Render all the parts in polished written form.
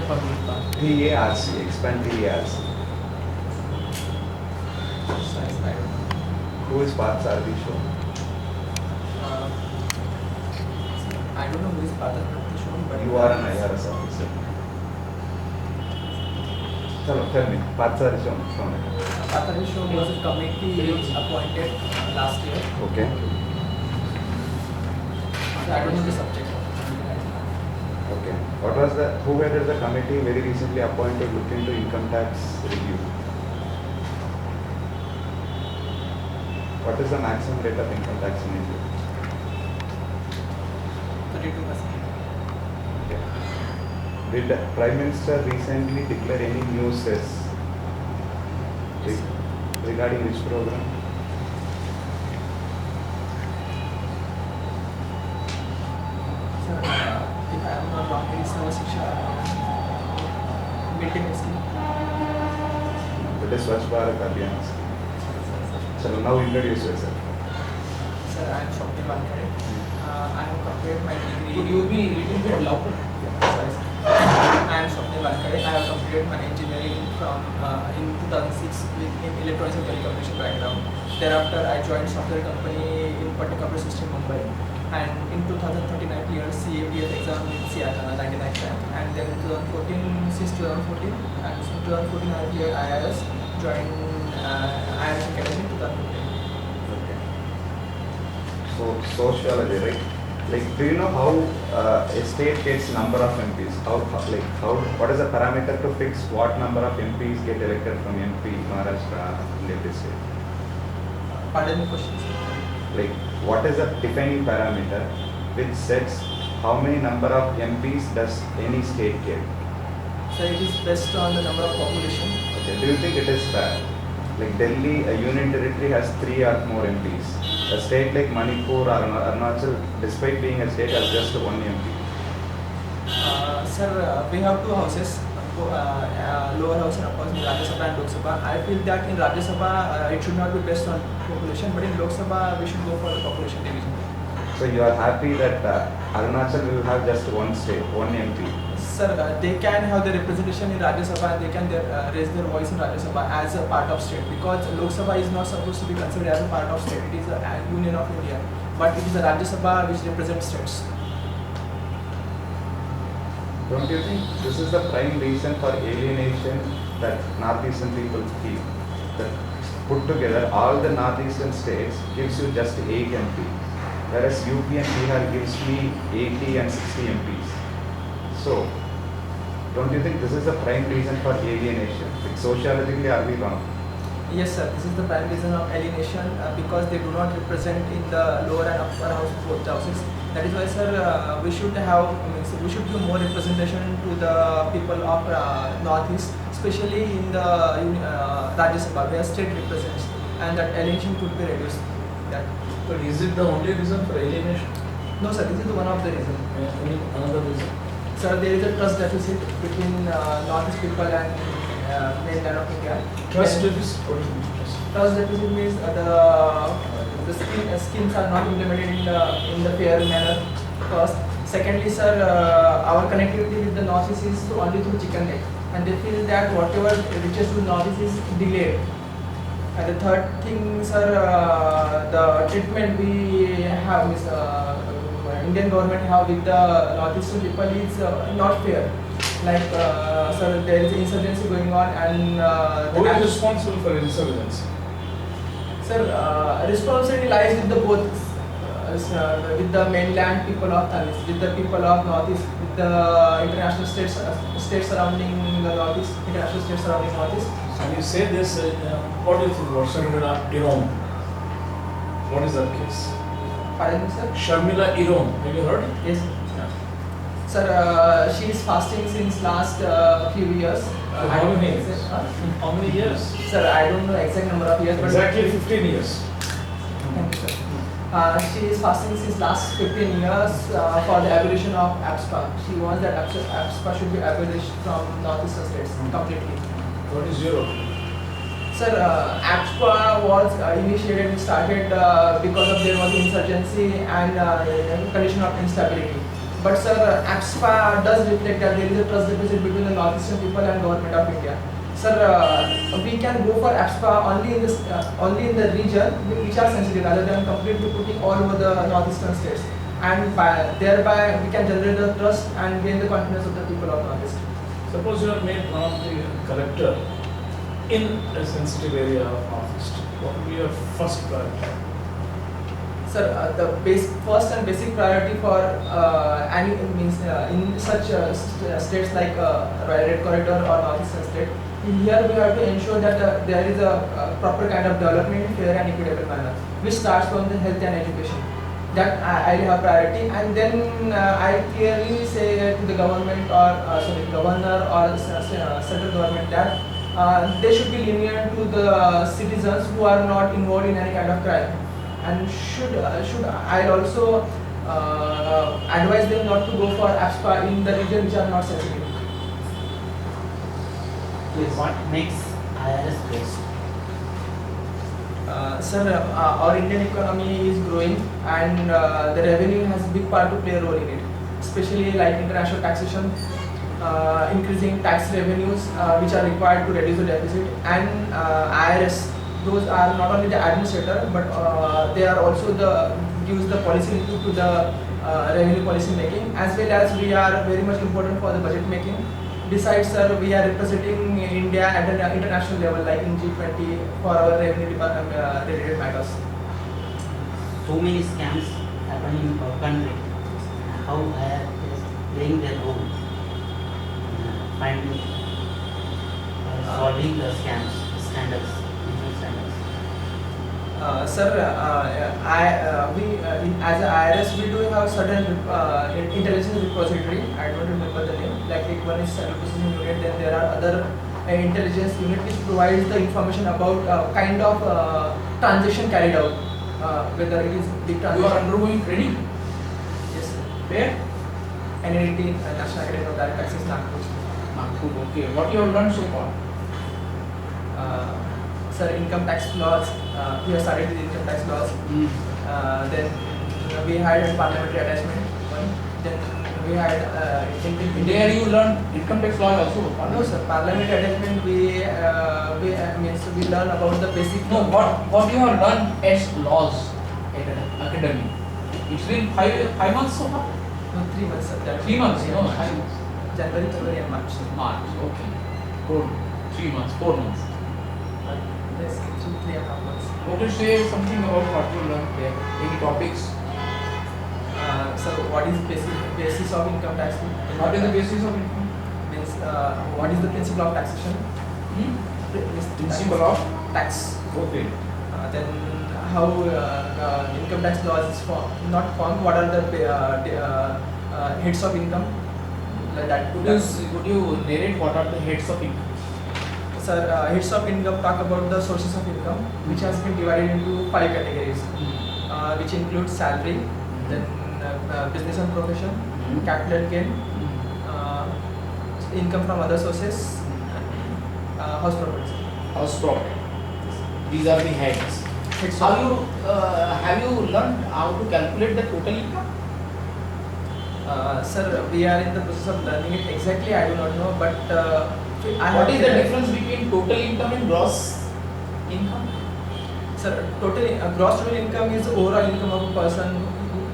public park. TARC, expand TARC. Size, I don't know. Who is Parth Sarvi show? Uh, I don't know who is Partha Sarvi shown, but You are an IRS officer. Tell me, Parth Sarvi show. Partha Sarvi shown was a committee appointed last year. Okay. So I don't know the subject. Okay. What was who headed the committee very recently appointed to look into income tax review? What is the maximum rate of income tax in India? 32%. Okay. Did the Prime Minister recently declare any new cess Yes, regarding which program? sir, if I am not wrong, it is Sarva Shiksha Mid-day meal scheme. That is Swachh Bharat Abhiyan. So now introduce yourself. Sir, I am Swapnil Wankhede. I have completed my degree. Could you be a little bit louder? Sorry, sir. I am Swapnil Wankhede. I have completed my engineering from in 2006 in electronics and telecommunication background. Thereafter, I joined software company in Patna Computer System Mumbai. And in 2013, I cleared CAPF exam with CIAT 99 rank. And then 2014, since 2014, and in 2014 I cleared IIS, joined IIS Academy in 2015. Okay. So sociology, right? Like, do you know how a state gets number of MPs? What is the parameter to fix what number of MPs get elected from MP, Maharashtra, and every state? Pardon the question, sir. Like, what is the defining parameter which sets how many number of MPs does any state get? So it is based on the number of population. Okay. Do you think it is fair? Like Delhi, a union territory has 3 or more MPs. A state like Manipur or Arunachal, despite being a state, has just 1 MP. Sir, we have two houses, lower house and upper house in Rajya Sabha and Lok Sabha. I feel that in Rajya Sabha it should not be based on population, but in Lok Sabha we should go for the population division. So you are happy that Arunachal will have just 1 state, 1 MP. Sir, they can have the representation in Rajya Sabha and they can raise their voice in Rajya Sabha as a part of state, because Lok Sabha is not supposed to be considered as a part of state. It is a union of India, but it is the Rajya Sabha which represents states. Don't you think this is the prime reason for alienation that northeastern people feel? That put together all the northeastern states gives you just 8 MP, whereas UP and Bihar gives me 80 and 60 MPs. So, don't you think this is the prime reason for alienation? Like, sociologically, are we wrong? Yes, sir. This is the prime reason of alienation because they do not represent in the lower and upper house both houses. That is why, sir, we should have, we should give more representation to the people of Northeast, especially in the Rajya Sabha, where state represents, and that alienation could be reduced. That. But is it the only reason for alienation? No, sir. This is one of the reasons. Any another reason? Sir, there is a trust deficit between Northeast people and mainland of India. Trust deficit? What do you mean trust? Trust deficit means the schemes are not implemented in the fair manner. First, secondly, sir, our connectivity with the Northeast is only through chicken neck, and they feel that whatever reaches to Northeast is delayed. And the third thing, sir, the treatment we have is Indian government have with the Northeastern people is not fair. Like, sir, there is insurgency going on, and Who is responsible for insurgency? sir, responsibility lies with the both, with the mainland people of Thanis, with the people of Northeast, with the international states surrounding the Northeast, international states surrounding Northeast. And you say this, what do you think about Sharmila Irom? What is that case? Pardon me, sir? Sharmila Irom, have you heard? Yes. Sir, she is fasting since last few years. For how many years? How many years? Sir, I don't know exact number of years, but Exactly 15 years. thank you, sir. She is fasting since last 15 years for the abolition of APSPA. She wants that APSPA should be abolished from northeastern states completely. What is your opinion? Sir, APSPA was started because of there was insurgency and condition of instability. But sir, APSPA does reflect that there is a trust deficit between the northeastern people and government of India. Sir, we can go for APSPA only in the region which are sensitive, rather than completely putting all over the northeastern states. And thereby we can generate the trust and gain the confidence of the people of Northeast. Suppose you are made one of the collector in a sensitive area of Northeast. What will be your first priority? Sir, the first and basic priority for any means in such states like Red Corridor or Northeastern state, here we have to ensure that there is a proper kind of development in fair and equitable manner, which starts from the health and education. That I have priority, and then I clearly say to the government or governor or central government that they should be lenient to the citizens who are not involved in any kind of crime. And should I also advise them not to go for APSPA in the region which are not sensitive. What makes IRS best? Sir, our Indian economy is growing, and the revenue has a big part to play a role in it, especially like international taxation, increasing tax revenues which are required to reduce the deficit, and IRS. Those are not only the administrator, but they are also gives the policy input to the revenue policy making, as well as we are very much important for the budget making. Besides, sir, we are representing India at an international level, like in G20, for our revenue related matters. So many scams happening in our country. How IRS is playing their role in finding solving the scams, standards, business standards. Sir, as a IRS, we do have certain intelligence repository. I don't remember the name. Like one is central processing unit. Then there are other intelligence unit which provides the information about kind of transaction carried out, whether it is big You are transaction. undergoing training. Yes, sir. Where? NNT, National Academy of Direct Taxes, Nagpur. Nagpur. Okay. What you have learned so far? Sir, income tax laws. We have started with income tax laws. Then we had a parliamentary attachment one. Then we had There you learn income tax law also. No sir, parliamentary attachment we learn about the basic. No, what you have learned as laws academy. It's been 5 months so far. No, 3 months sir. 3 months. Yeah, No, March. 5 months. January, February and March. March. Okay. Good. 3 months. 4 months. Yes, 3.5 months. Want to say something about what you learned there? Any topics? So what is basis of income tax? What is the basis of income? Means what is the principle of taxation? Principle of tax. Okay. Then how income tax laws is not formed. What are the heads of income? Like that. Could you narrate what are the heads of income? Sir, heads of income talk about the sources of income, which has been divided into 5 categories, which include salary, then business and profession, capital gain, income from other sources, house properties. House property. These are the heads. Heads Have of, you have you learned how to calculate the total income? sir, we are in the process of learning it exactly. I do not know, but What is the difference between total income and gross income? Sir, gross total income is overall income of a person,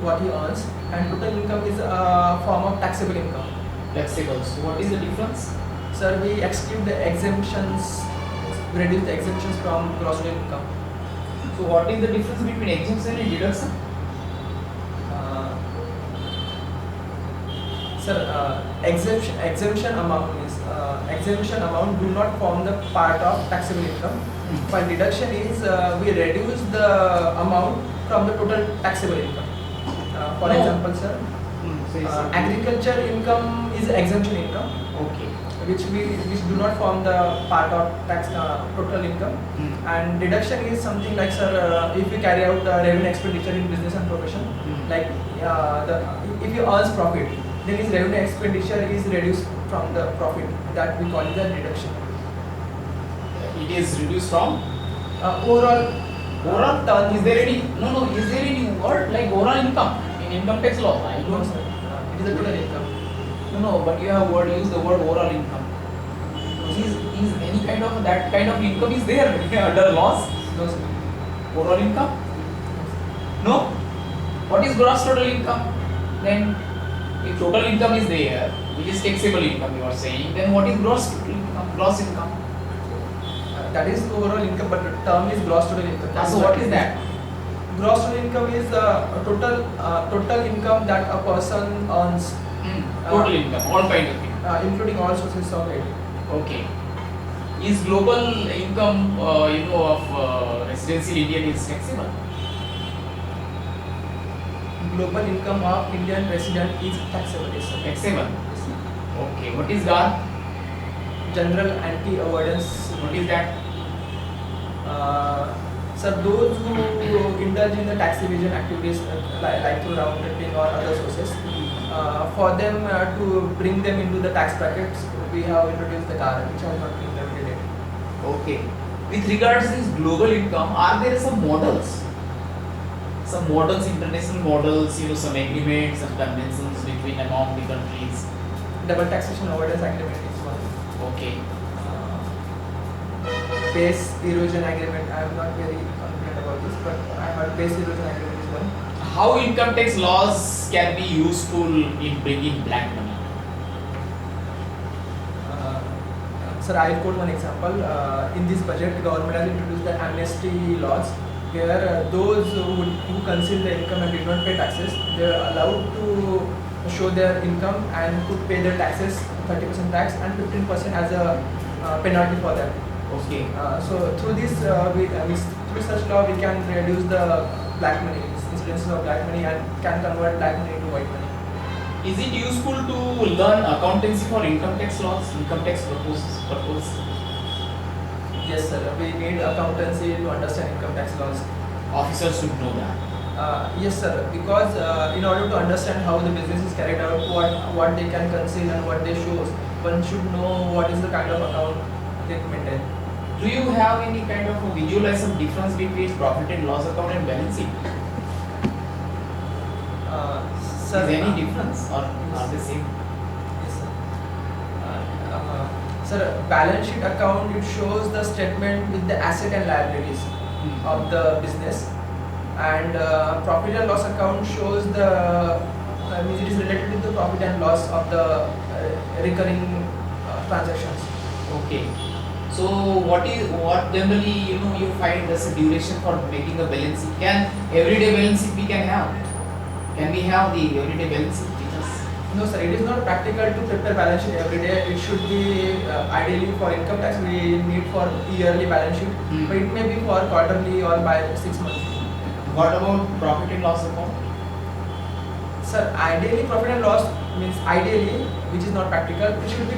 what he earns, and total income is a form of taxable income. Taxable. So what is the difference? Sir, we exclude the exemptions, reduce the exemptions from gross total income. So what is the difference between exemption and deduction? Sir, exemption amount is exemption amount do not form the part of taxable income. While deduction is we reduce the amount from the total taxable income. For No. example, sir, agriculture income is exemption income, Okay. which do not form the part of tax total income. And deduction is something like, sir, if we carry out revenue expenditure in business and profession, like if you earn profit, then his revenue expenditure is reduced from the profit. That we call it the deduction. It is reduced from Overall overall. Is there any word like overall income in income tax law? I no, don't sir. It is the total income. No, but you have used the word overall income. Is any kind of that kind of income is there under laws? No, sir. Overall income? No. What is gross total income? Then, if total income is there, which is taxable income, you are saying, then what is gross total income? Gross income. That is overall income, but the term is gross total income. So what is that? Gross total income is total income that a person earns, Total income, all kind of income. including all sources of it. Okay. Is global income, of residential Indian is taxable? Global income of Indian resident is taxable. Yes, sir. Taxable. Okay. What is GAR? General anti-avoidance. What is that? Sir, those who indulge in the tax evasion activities like through round tripping or other sources, for them to bring them into the tax brackets, we have introduced the GAR, which has not been implemented. Okay. With regards to this global income, are there some models? Some models, international models, some agreements, some conventions between among the countries. Double taxation avoidance agreement is one. Okay. Base erosion agreement. I am not very confident about this, but I heard base erosion agreement is one. How income tax laws can be useful in bringing black money? Sir, I will quote one example. In this budget, the government has introduced the amnesty laws, where those who conceal the income and did not pay taxes, they are allowed to show their income and to pay their taxes, 30% tax and 15% as a penalty for that. Okay. So through this, through such law, we can reduce the black money, incidences of black money, and can convert black money into white money. Is it useful to learn accountancy for income tax laws, income tax purpose? Yes, sir. We need accountancy to understand income tax laws. Officers should know that. Yes, sir. Because in order to understand how the business is carried out, what they can conceal and what they show, one should know what is the kind of account they maintain. Do you have any kind of a visualize some difference between profit and loss account and balance sheet? Sir, Is there any difference or are they same? Yes, sir. Sir, balance sheet account, it shows the statement with the asset and liabilities of the business, and profit and loss account shows the means it is related to the profit and loss of the recurring transactions. Okay. So what generally you find as a duration for making a balance sheet? Can everyday balance sheet we can have? Can we have the everyday balance sheet with us? No, sir, it is not practical to prepare balance sheet every day. It should be ideally for income tax we need for yearly balance sheet, but it may be for quarterly or by 6 months. What about profit and loss account? Sir, ideally profit and loss means ideally, which is not practical, it should be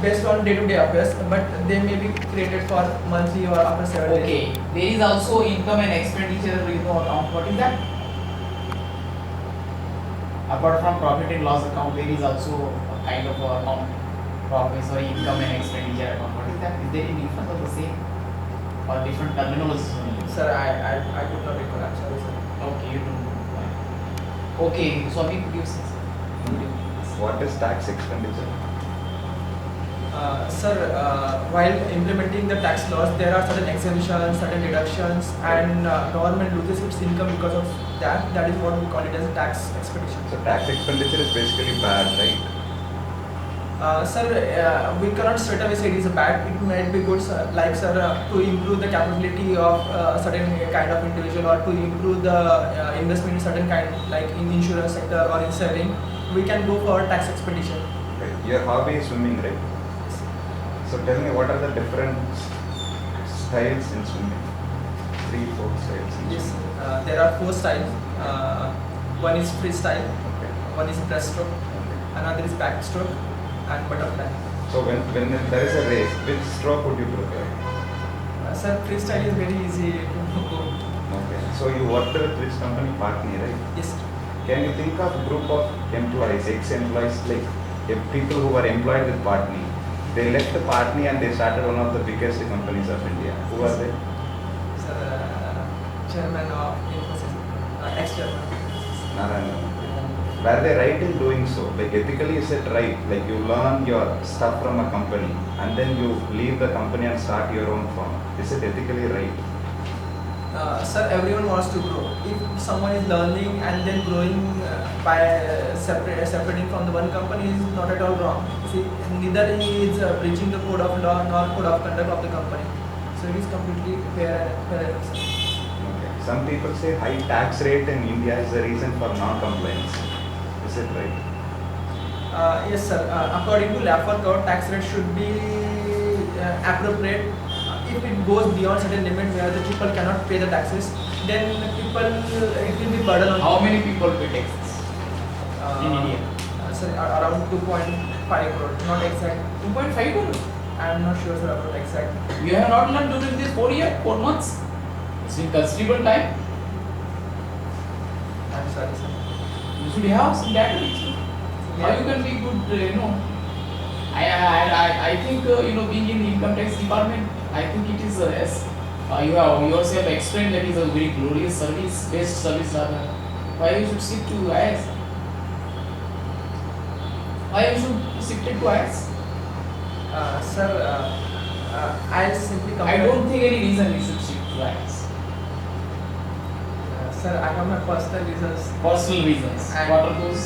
based on day-to-day affairs, but they may be created for monthly or after 7 days. Okay. There is also income and expenditure account. What is that? Apart from profit and loss account, there is also a kind of a account, income and expenditure account. What is that? Is there any difference or the same or different terminologies only? Sir, I could not recall. I'm sorry, sir. Okay, you don't know. Okay, so we produce. What is tax expenditure? Sir, while implementing the tax laws, there are certain exemptions, certain deductions, and government loses its income because of that. That is what we call it as a tax expedition. So tax expenditure is basically bad, right? Sir, we cannot straight away say it is a bad. It might be good, sir, like sir, to improve the capability of certain kind of individual, or to improve the investment in certain kind, like in insurance sector or in saving. We can go for tax expedition. Okay. Your hobby is swimming, right? So tell me, what are the different styles in swimming? 3-4 styles in Yes, swimming. there are 4 styles. One is freestyle, Okay. one is breaststroke, another is backstroke, and butterfly. So when there is a race, which stroke would you prefer? Sir, freestyle is very easy to go. Okay. So you worked with which company? Partney, right? Yes. Can you think of group of employees, ex-employees, like people who were employed with Partney? They left the Partney and they started one of the biggest companies of India. Who are they? Sir, chairman of Infosys, ex-chairman. Narayana. were they right in doing so? Like ethically, is it right? Like you learn your stuff from a company and then you leave the company and start your own firm. Is it ethically right? Sir, everyone wants to grow. If someone is learning and then growing by separating from the one company is not at all wrong. See, neither he is breaching the code of law nor code of conduct of the company. So it is completely fair enough, sir. Okay. Some people say high tax rate in India is the reason for non-compliance. Is it right? Yes, sir. According to Laffer Code, tax rate should be appropriate. If it goes beyond certain limit where the people cannot pay the taxes, then it will be burden on. How many people pay taxes in India? Sir, around 2.5 crore, not exact. 2.5 crore. I am not sure, sir, about exact. You have not learned during this 4 months. It's been considerable time. I'm sorry, sir. You should have some data. How you can be good, I think, being in the income tax department, I think it is, as you have yourself explained, that is a very glorious service, best service rather. Why you should stick to IAS? Why you should stick to IAS? Sir, I simply I compare. don't think any reason you should stick to IAS. Sir, I have my personal reasons. Personal reasons. And- What are those?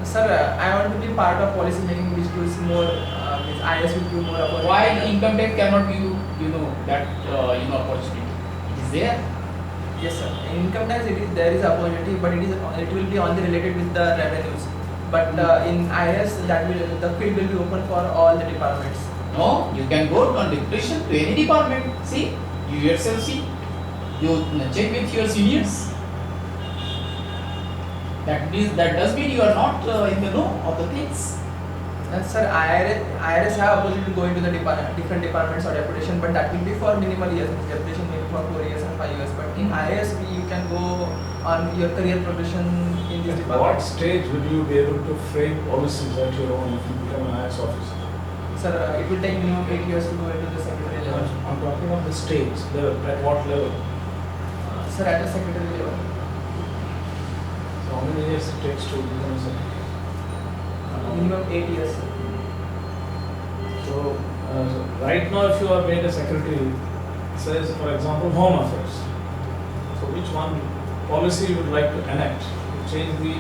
Sir, I want to be part of policy making which gives more, which IS will give more opportunity. Why the income tax cannot give that opportunity? It is there. Yes, sir. In income tax, there is opportunity, but it will be only related with the revenues. But in IS, the field will be open for all the departments. No, you can go on deputation to any department. See, you yourself see. You check with your seniors. That does mean you are not in the know of the things. Sir, IRS have opportunity to go into the different departments or deputation, but that will be for minimal years. Deputation maybe for 4 years and 5 years. But in IRS, you can go on your career progression in this At department. what stage will you be able to frame policies at your own if you become an IAS officer? Sir, it will take minimum 8 years to go into the secretary level. I'm talking of the stage level. At what level? Sir, at the secretary level. So how many years it takes to become a secretary? Minimum 8 years. So right now, if you are made a secretary, it says, for example, Home Affairs. So which one policy you would like to enact to change the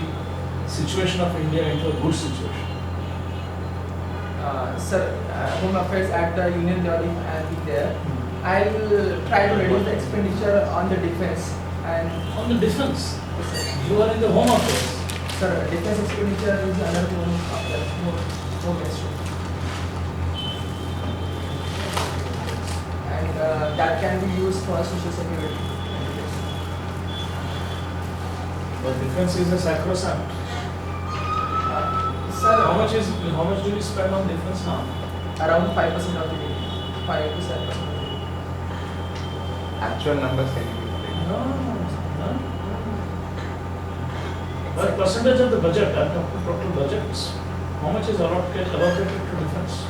situation of India into a good situation? Sir, Home Affairs at the union level, if I will be there, I will try to reduce the expenditure on the defense and. On the defense, you are in the Home Affairs. Sir, defense expenditure is another home ministry. And that can be used for social security. But defense is a sacrosanct. Sir, How much do you spend on defense now? around 5% of the GDP. 5 to 7%. Actual numbers can you give? No. What percentage of the budget? I'm talking total budgets. How much is allocated to defense?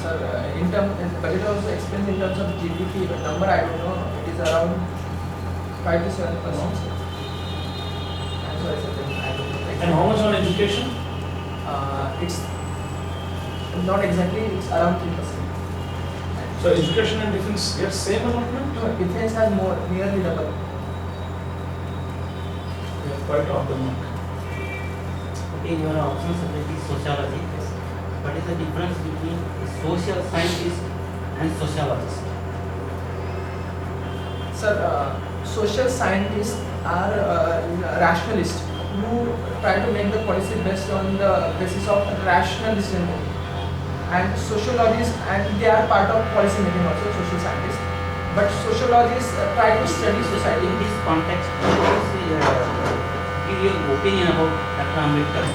Sir, in budget also expense in terms of GDP, but number I don't know. It is around 5 to 7%. Sir. I'm sorry, sir. I don't know. And how much on education? It's not exactly. It's around 3%. So education and defense get same allotment? No, defense has more, nearly double. They are quite off the mark. Okay, your option subject is sociology. What is the difference between a social scientist and sociologist? Sir, social scientists are rationalists who try to make the policy based on the basis of rational reasoning. And sociologists, and they are part of policy making also, social scientists. But sociologists try to study society. In this context, please give your opinion about Dr. Ambedkar.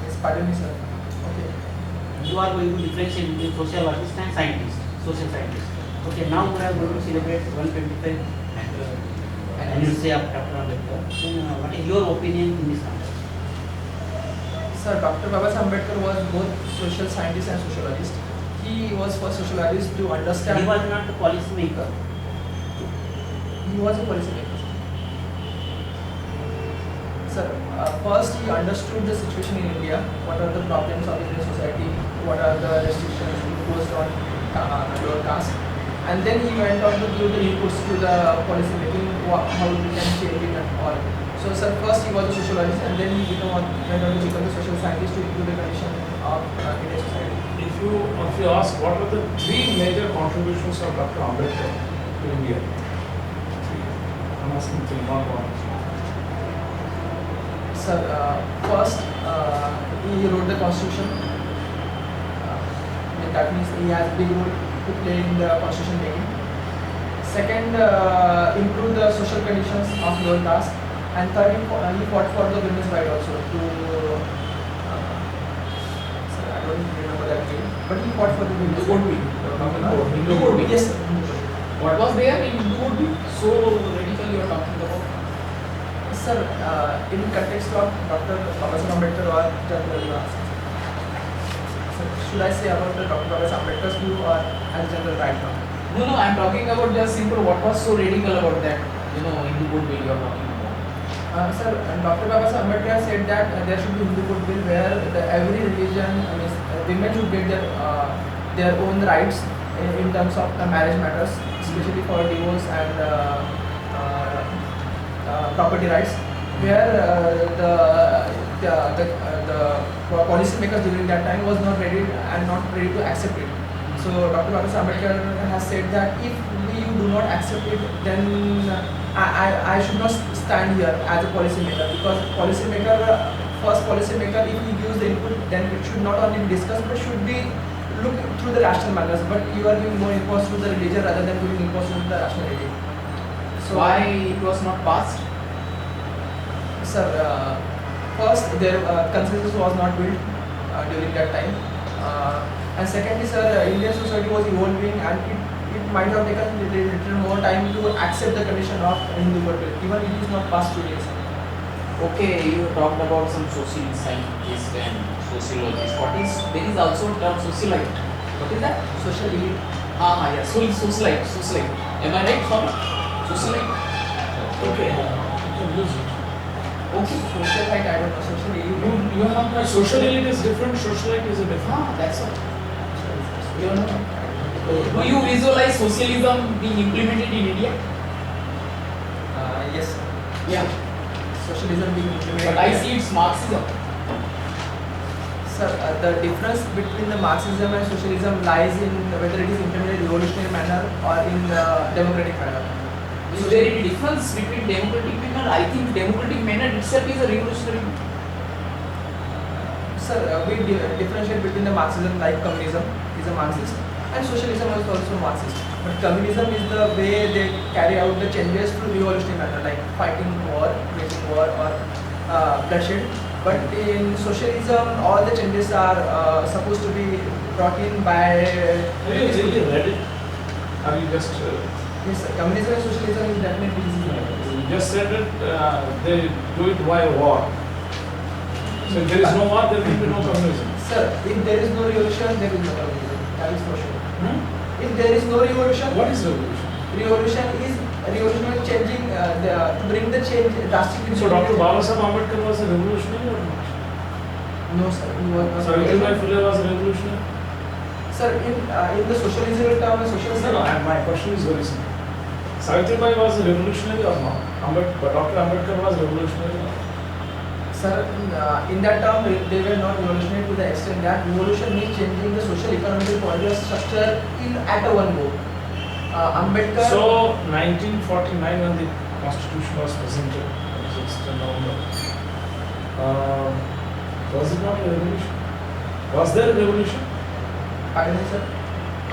Yes, pardon me, sir. Okay. You are going to differentiate between sociologist and scientist, social scientist. Okay, now we are going to celebrate 125th anniversary of Dr. Ambedkar. Then, what is your opinion in this context? Sir, Dr. Babasaheb Ambedkar was both social scientist and sociologist. He was for sociologists to understand. He was not a policy maker. He was a policy maker. Sir, first he understood the situation in India, what are the problems of Indian society, what are the restrictions imposed on lower caste, and then he went on to give the inputs to the policy making, how we can change it and all. So sir, first he was a sociologist and then he went on to become a social scientist to improve the condition of Indian society. If you ask what are the three major contributions of Dr. Ambedkar to India? Three. I'm asking three, not one. Sir, first he wrote the constitution. That means he has big role to play in the constitution making. Second, improve the social conditions of lower caste. And third, he fought for the women's right also to. Sir, I don't remember that name, but he fought for the women's Hindu right. Hindu Code Bill. Yes, sir. What was there in Hindu Code Bill? So radical you are talking about. Sir, in context of Dr. Babasaheb Ambedkar or General Vivas. Should I say about the Dr. Babasaheb Ambedkar's view or as general right now? No, I'm talking about just simple. What was so radical about that? Hindu Code Bill you are talking about. Sir, Dr. Babasaheb Ambedkar said that there should be Hindu Code Bill where every religion, women should get their own rights in terms of marriage matters, especially for divorce and property rights, where the policy makers during that time was not ready to accept it. So Dr. Babasaheb Ambedkar has said that if you do not accept it, then I should not stand here as a policy maker, because first policy maker, if he gives the input, then it should not only be discussed but should be looked through the rational manners. But you are giving more importance to the religion rather than giving importance to the rationality. So Why it was not passed? Sir, first their consensus was not built during that time, and secondly, sir, Indian society was evolving and it might have taken a little more time to accept the condition of Hindu Code Bill, even it is not passed today, sir. Okay, you talked about some social scientists and sociologists. There is also term socialite. What is that? Social elite. Yes. Socialite. Am I right, sorry? Socialite. Okay. You can use it. Okay. Social right, I don't know. Social elite. You have my social elite is different, socialite is a different. That's all. You know. Do you visualize socialism being implemented in India? Yes, sir. Yeah. Socialism being implemented. But I see it's Marxism. Sir, the difference between the Marxism and socialism lies in whether it is implemented in revolutionary manner or in democratic manner. Is there any difference between democratic manner? I think democratic manner itself is a revolutionary. Sir, we differentiate between the Marxism, like communism is a Marxist and socialism is also Marxist. But communism is the way they carry out the changes through revolutionary manner, like fighting war, waging war or bloodshed. But in socialism, all the changes are supposed to be brought in by... Have you really read it? Are you just... Yes, sir. Communism and socialism is definitely easy. You just said that they do it via war. So if there is no war, there will be no communism. Sir, if there is no revolution, there is no communism. That is for sure. If there is no revolution, What is revolution? Revolution is changing, to bring the change drastically. So Dr. Babasaheb Ambedkar was a revolutionary or not? No, sir. He was not. Savitribai Phule was a revolutionary? Sir, in the socialism term, socialism. My question is very simple. Savitribai was a revolutionary or not? Dr. Ambedkar was revolutionary or not? Sir, in that term, they were not revolutionary to the extent that revolution means changing the social, economic, political structure at a one go. Ambedkar. So 1949 when the constitution was presented, 6th November, was it not a revolution? Was there a revolution? Pardon me, sir.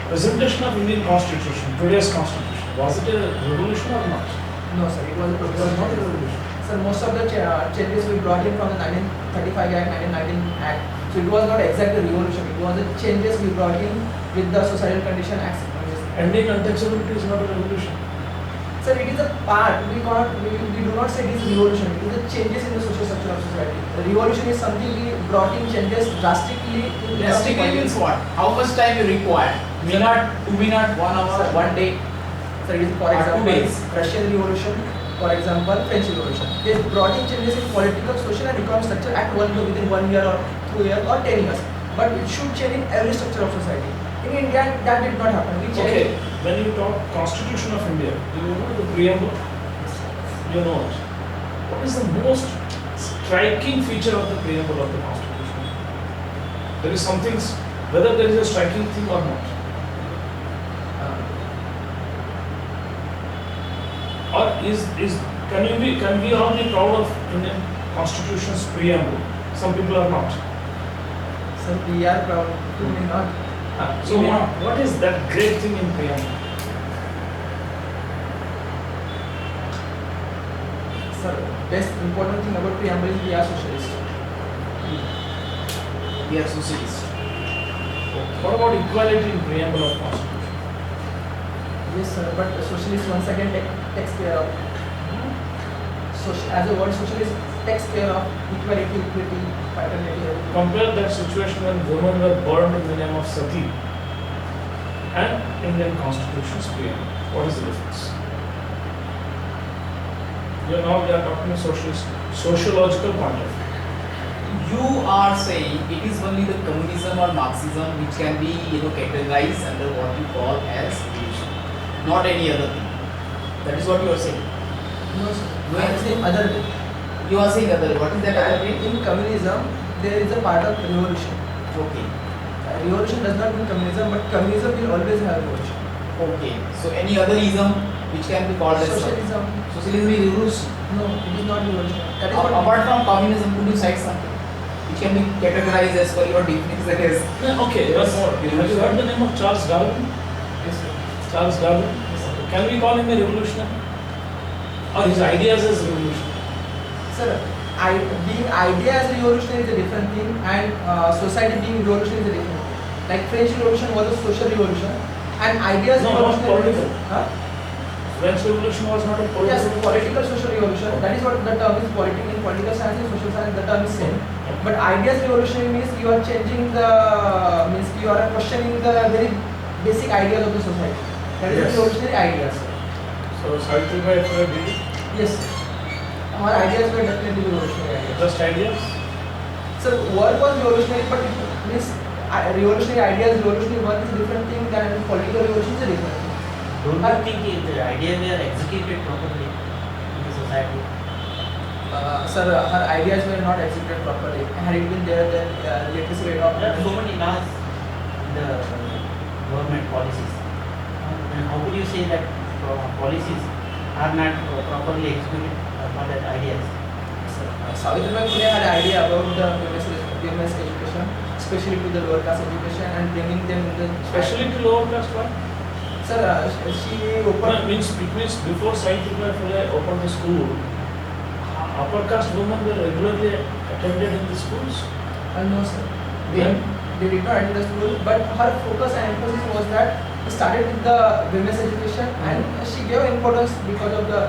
Presentation of Indian constitution, today's constitution, was it a revolution or not? No, sir. It was It was not a revolution. Sir, most of the changes we brought in from the 1935 Act, 1919 Act. So it was not exactly a revolution. It was the changes we brought in with the Societal Condition Act. Ending untouchability is not a revolution. Sir, it is a part. We do not say it is revolution. It is the changes in the social structure of society. The revolution is something we brought in changes drastically. Drastically means what? How much time you require? Minute, 2 minutes, 1 hour, Sir. 1 day? Sir, it is for Or 2 example, days. Russian Revolution. For example, French Revolution. They brought in changes in political, social and economic structure at one go within 1 year or 2 years or 10 years. But it should change in every structure of society. In India, that did not happen. We changed. Okay, when you talk Constitution of India, do you know the preamble? You know it. What is the most striking feature of the preamble of the Constitution? There is something, whether there is a striking thing or not. Or can we all be proud of Indian Constitution's preamble? Some people are not. So we are proud to be not. So what is that great thing in preamble? Sir, best important thing about preamble is we are socialist. We are socialists. What about equality in preamble of Constitution? Yes, sir, but socialist once again takes care of. As a word, socialist takes care of equality, equity, fraternity. Everything. Compare that situation when women were burned in the name of Sati and Indian Constitution's preamble. What is the difference? We are talking a sociological point of view. You are saying it is only the communism or Marxism which can be categorized under what you call as revolution, not any other thing. That is what you are saying. No, sir. No, I am saying other way. You are saying other. What is that other way? In communism, there is a part of revolution. Okay. Revolution does not mean communism, but communism will always have revolution. Okay. So any other ism which can be called as Socialism, socialism is revolution. no, it is not revolution. That is what. Apart from communism, could you cite something which can be categorized as per your definition? That is. Okay, Yes. one more. Have you heard the name of Charles Darwin? Yes, sir. Charles Darwin. Yes, sir. Can we call him a revolutionary? Or his ideas as revolution? Sir, being idea as revolutionary is a different thing, and society being revolutionary is a different thing. Like French Revolution was a social revolution, and ideas No, not revolutionary. political. Huh? French Revolution was not a Yes, political. political social revolution. That is what the term is. Political in political science and social science, the term is same. But ideas revolutionary means you are changing means you are questioning the very basic ideas of the society. That is Yes. revolutionary ideas. So Savitribai Phule did it. Yes. Our ideas were definitely revolutionary ideas. Just ideas. So work was revolutionary, but it means revolutionary ideas, revolutionary work is a different thing than political revolution is a different thing. Don't you think the ideas were executed properly in the society? Sir, her ideas were not executed properly. Had it been there, then literacy rate of There are so many laws in the government policies. And how could you say that policies are not properly executed for that ideas? Savitribai Phule had an idea about the women's education, especially to the lower class education, and bringing them in the Especially to lower caste one. Sir, she It opened. means before Savitribai Phule opened the school, upper caste women were regularly attended in the schools. No, sir. Then? They did not enter the school, but her focus and emphasis was that she started with the women's education, and she gave importance because of the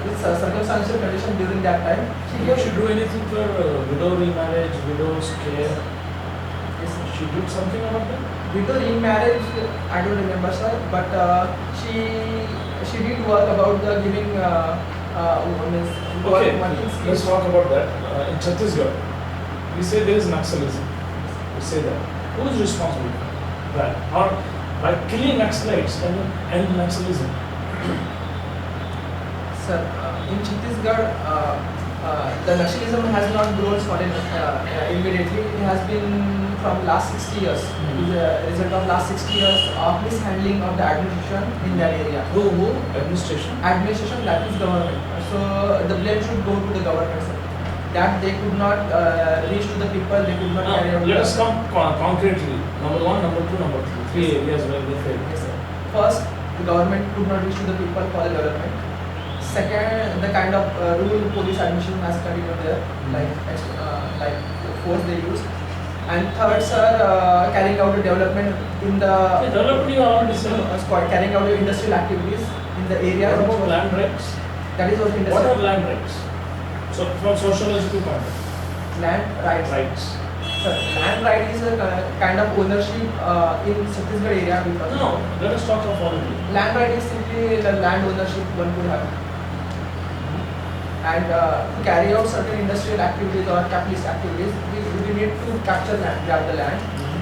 this circumstantial condition during that time. She Did gave. she do anything for widow remarriage, widow's care? Yes, sir. She did something about that? Widow remarriage, I don't remember, sir, but she did work about the giving women's Okay, working let's skills. talk about that. In Chhattisgarh, we say there is Naxalism. We say that. Who is responsible for that? Or by killing Naxalites, can you end Naxalism? Sir, in Chhattisgarh, the nationalism has not grown immediately. It has been from last 60 years. It is a result of last 60 years of mishandling of the administration in that area. Who? Administration? Administration, that is government. So the blame should go to the government, sir. That they could not reach to the people, they could not carry out. Let us come concretely. Number one, number two, number three. Three areas where they failed. Yes, sir. First, the government could not reach to the people for the development. Second, the kind of rural police administration has continued there, like force they used. And third, sir, carrying out the development in the Development you already said. carrying out the industrial activities in the areas. What which about was- land rights? That is what What industrial are land rights? So from sociological point of view, land rights. rights. Sir, land right is a kind of ownership in Chhattisgarh area because No, let us talk of already. land right is simply the land ownership one could have. And to carry out certain industrial activities or capitalist activities, we need to capture land, grab the land.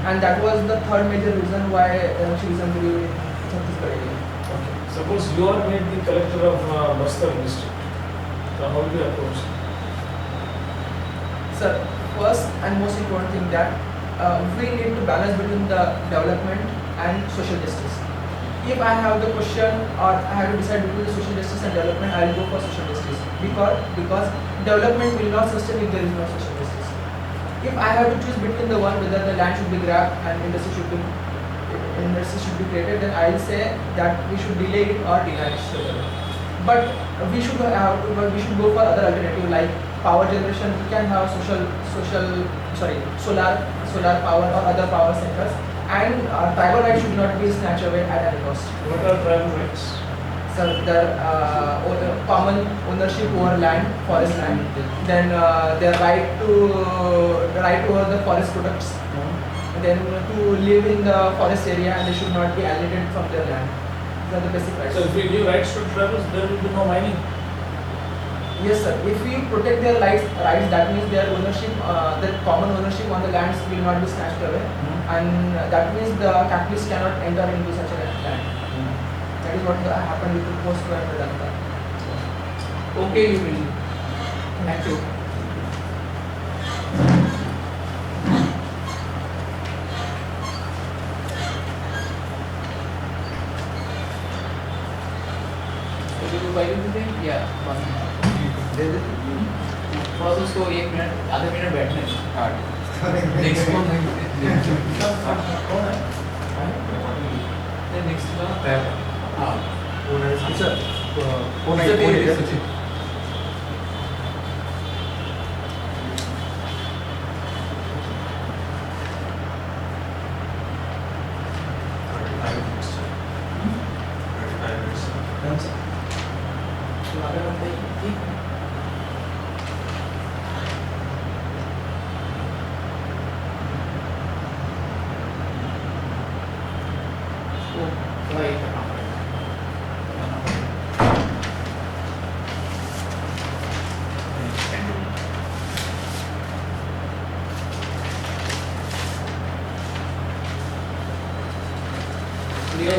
And that was the third major reason why Shri Sangri in Chhattisgarh area. Okay. Suppose you are made the collector of Bastar district. So how do you approach? Sir, first and most important thing that we need to balance between the development and social justice. If I have the question or I have to decide between social justice and development, I will go for social justice because development will not sustain if there is no social justice. If I have to choose between the one whether the land should be grabbed and industry should be created, then I will say that we should delay it or deny it straight away. But we should go for other alternative like power generation. We can have solar power or other power sectors, and tribal rights should not be snatched away at any cost. What are tribal rights? So their common ownership over land, forest land, then their right over the forest products, then to live in the forest area and they should not be alienated from their land. These are the basic rights. So if we give rights to tribals, there will be no mining. Yes, sir. If we protect their rights, that means their ownership, their common ownership on the lands will not be snatched away, and that means the capitalists cannot enter into such a land. That is what happened with the post Vedanta. Okay, you will. Thank you. या बस उसको 1 minute आधे minute बैठने next कौन है next का हाँ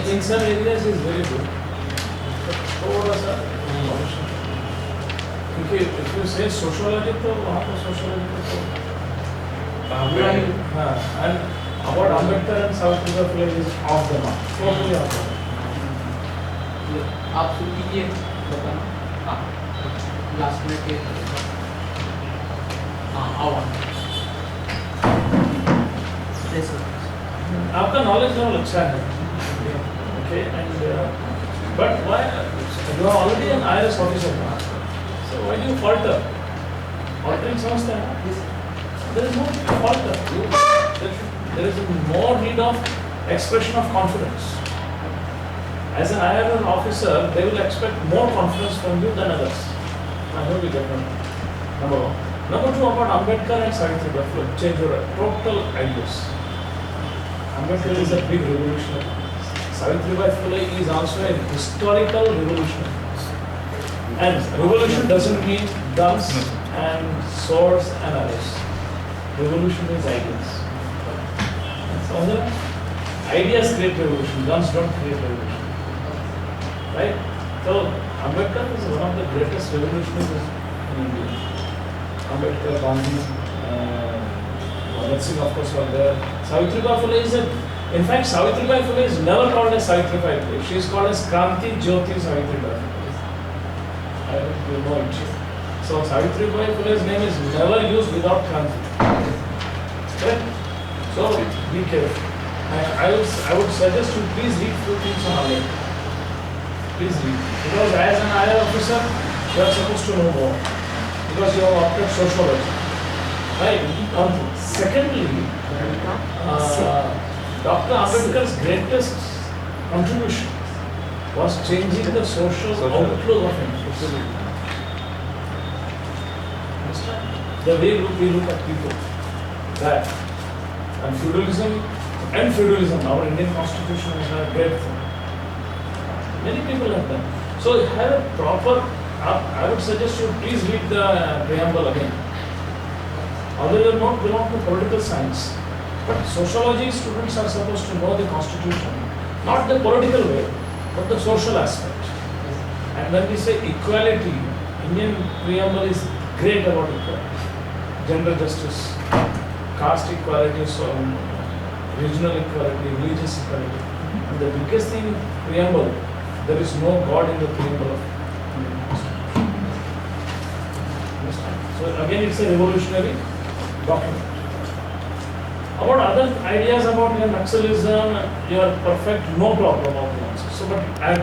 In some areas is very good. If you say sociology, तो वहाँ पर sociology तो and about Ambedkar and Savitribai Phule is off the mark. Totally off the mark. आप शुरू कीजिए बताना हाँ लास्ट मिनट के हाँ आओ आपका knowledge level अच्छा है. Okay, and but why you are already an IRS officer now? So why do you falter? Faltering समझते हैं ना? There is no need to falter. There is more need of expression of confidence. As an IRS officer, they will expect more confidence from you than others. I hope you get that. Number one. Number two, about Ambedkar and Savitribai Phule, change your total ideas. Ambedkar is a big revolutionary. Savitribai Phule is also a historical revolutionary. And revolution doesn't mean guns and swords and arrows. Revolution is ideas. So, ideas create revolution, guns don't create revolution. Right? So, Ambedkar is one of the greatest revolutionaries in India. Ambedkar, Gandhi, Bhagat Singh, of course, were there. Savitribai Phule is in fact, Savitribai Phule is never called as Savitribai Phule. She is called as Kranti Jyoti Savitribai Phule. I hope you know it. So, Savitribai Phule's name is never used without Kranti. Correct? So, be careful. I would suggest you please read few things on Ambedkar. Please read. Because as an IR officer, you are supposed to know more. Because you have opted sociology. Right? Secondly, Dr. Ambedkar's greatest contribution was changing the social outlook of India. The way we look at people. that. And feudalism, our Indian constitution is a great thing. Many people have done. So have a proper, I would suggest you please read the preamble again. Although you don't belong to political science, but sociology students are supposed to know the constitution, not the political way, but the social aspect. And when we say equality, Indian preamble is great about equality. Gender justice, caste equality, so regional equality, religious equality. And the biggest thing in preamble, there is no God in the preamble of Indian Constitution. Understand? So again, it's a revolutionary document. About other ideas about your Naxalism, you are perfect, no problem about the answer. So, but I